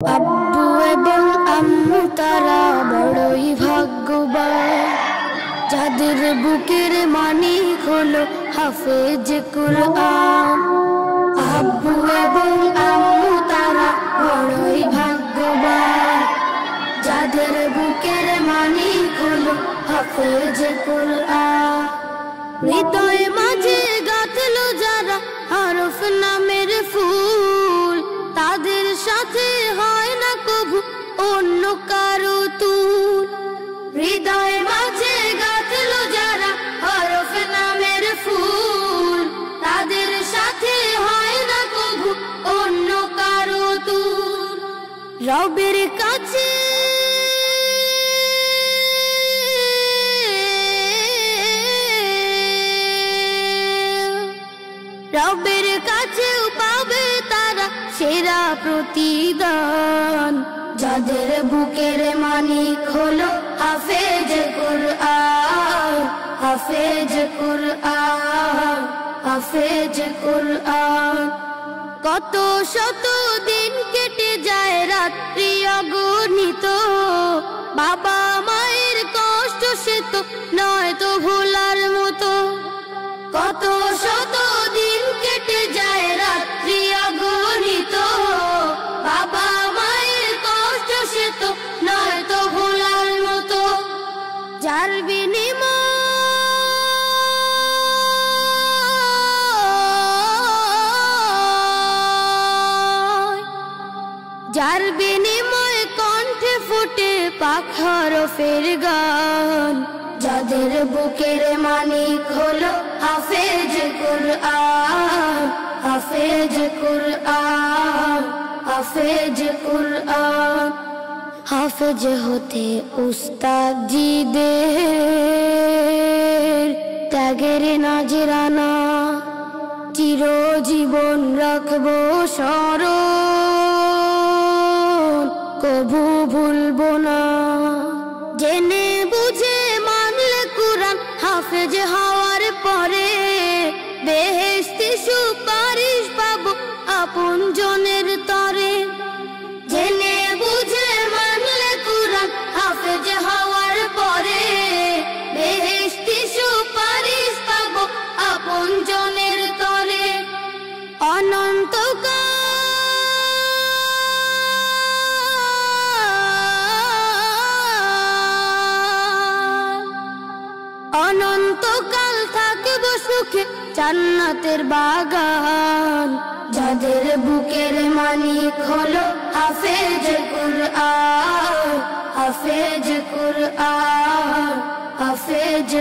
আব্বু এবং আম্মু তারা বড়ই ভাগ্যবান, যাদের বুকের মানিক হলো হাফেজ কুরআন। আব্বু এবং আম্মু তারা বড়ই ভাগ্যবান, যাদের বুকের মানিক হলো হাফেজ কুরআন। হৃদয় মাঝে গাঁথলো যারা হরফ নামের ফুল, তাদের সাথে হয় না কবু অন্য কারো তুল। হৃদয় মাঝে গাঁথলো যারা হরফ নামের ফুল, তাদের সাথে হয় না কবু অন্য কারো তুল। রবের কাছে রবের কাছেও পাবে তারা সেরা প্রতিদান, যাদের বুকের মানিক হলো হাফেজ কুরআন। হাফেজ কুরআন, হাফেজ কুরআন। কত শত দিন কেটে যায় রাত্রি অগণিত, বাবা মায়ের কষ্ট সে তো নয় তো ভোলার মতো। কত শত দিন কেটে যায় রাত্রি অগণিত, বাবা মায়ের কষ্ট সে তো নয় তো ভোলার মতো। যার বিনিময় কণ্ঠে ফুটে পাক হরফের গান, যাদের বুকের মানিক হলো হাফেজ কুরআন। হাফেজ কুরআন, হাফেজ কুরআন। হাফেজ হতে উস্তাদজিদের ত্যাগের নাজরানা চিরজীবন রাখবো স্মরণ, কবু ভুলবো না। জেনে বুঝে মানলে কুরআন হাফেজ হওয়ার পরে, বেহেশতি সুপারিশ পাবো আপন জনের তরে। জেনে বুঝে মানলে কুরআন হাফেজ হওয়ার পরে, বেহেশতি সুপারিশ পাবো আপন জনের তরে। অনন্তকাল অনন্তকাল থাকবো সুখে জান্নাতের বাগান, যাদের বুকের মানিক হলো হাফেজ কুরআন। হাফেজ কুরআন, হাফেজ